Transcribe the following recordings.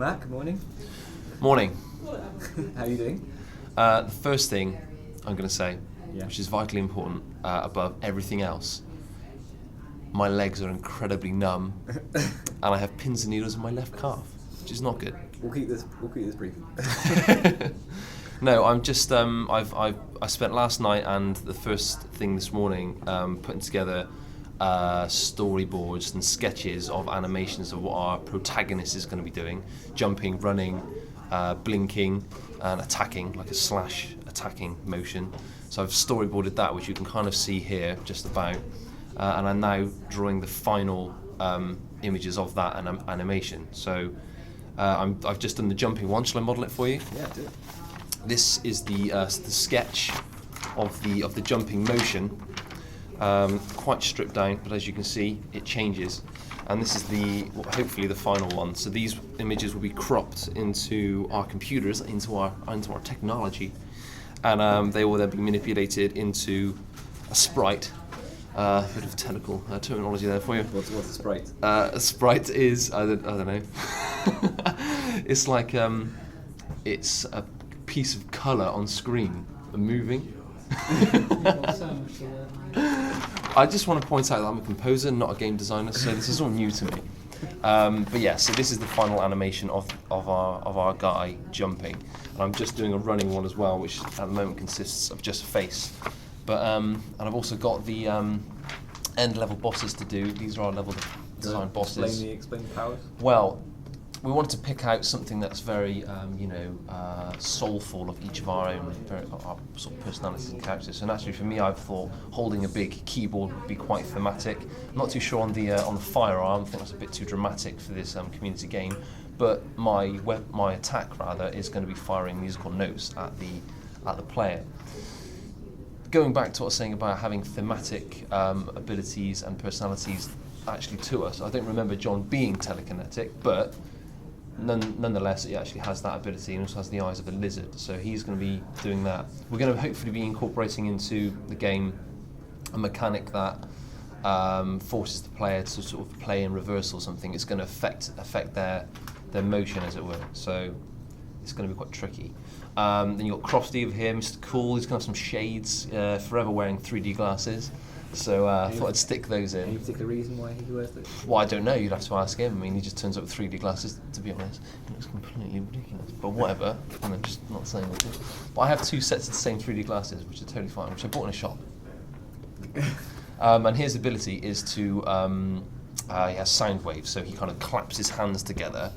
Matt, good morning. Morning. How are you doing? The first thing I'm going to say, Yeah. which is vitally important above everything else, my legs are incredibly numb, and I have pins and needles in my left calf, which is not good. We'll keep this brief. No, I'm just I spent last night and the first thing this morning putting together storyboards and sketches of animations of what our protagonist is going to be doing: jumping, running, blinking, and attacking, like a slash attacking motion. So I've storyboarded that, which you can kind of see here, just about, and I'm now drawing the final images of that animation. So I've just done the jumping one. Shall I model it for you? Yeah, do it. This is the sketch of the jumping motion, quite stripped down, but as you can see, it changes. And this is hopefully the final one. So these images will be cropped into our computers, into our technology, and they will then be manipulated into a sprite. A bit of technical terminology there for you. What's a sprite? A sprite is I don't know. It's like it's a piece of colour on screen, moving. I just want to point out that I'm a composer, not a game designer, so this is all new to me. But yeah, so this is the final animation of our guy jumping, and I'm just doing a running one as well, which at the moment consists of just a face. But and I've also got the end level bosses to do. These are our level design bosses. Explain the powers. Well, we wanted to pick out something that's very, soulful of each of our own our sort of personalities and characters. So naturally, for me, I've thought holding a big keyboard would be quite thematic. I'm not too sure on the firearm. I think that's a bit too dramatic for this community game. But my attack rather is going to be firing musical notes at the player. Going back to what I was saying about having thematic abilities and personalities actually to us, I don't remember John being telekinetic, but nonetheless, he actually has that ability and also has the eyes of a lizard, so he's going to be doing that. We're going to hopefully be incorporating into the game a mechanic that forces the player to sort of play in reverse or something. It's going to affect their motion, as it were, so it's going to be quite tricky. Then you've got Crofty over here, Mr. Cool. He's going to have some shades, forever wearing 3D glasses. So I thought I'd stick those in. Any particular reason why he wears those? Well, I don't know. You'd have to ask him. I mean, he just turns up with 3D glasses, to be honest. It looks completely ridiculous. But whatever. I'm just not saying anything. But I have 2 sets of the same 3D glasses, which are totally fine, which I bought in a shop. And his ability is to... he has sound waves, so he kind of claps his hands together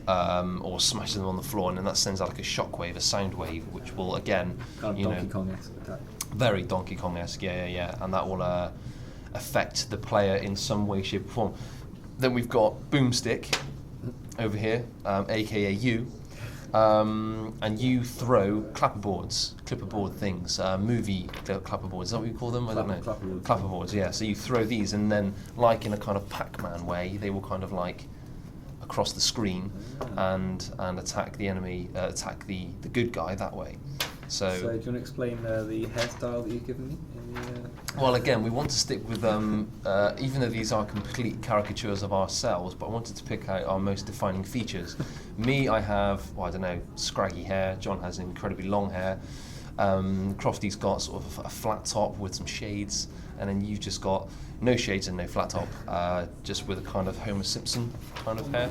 or smashes them on the floor, and then that sends out like a shock wave, a sound wave, which will, again... Kind of Donkey Kong-esque attack. Very Donkey Kong-esque, yeah, and that will affect the player in some way, shape, or form. Then we've got Boomstick over here, aka you, and you throw clipperboard things, movie clapperboards. Is that what you call them? I don't know. Clapperboards, yeah. So you throw these, and then, like in a kind of Pac-Man way, they will kind of like across the screen and attack the enemy, attack the good guy that way. So do you want to explain the hairstyle that you've given me? Well, again, we want to stick with even though these are complete caricatures of ourselves, but I wanted to pick out our most defining features. Me, I have, I don't know, scraggy hair. John has incredibly long hair. Crofty's got sort of a flat top with some shades, and then you've just got no shades and no flat top, just with a kind of Homer Simpson kind of hair.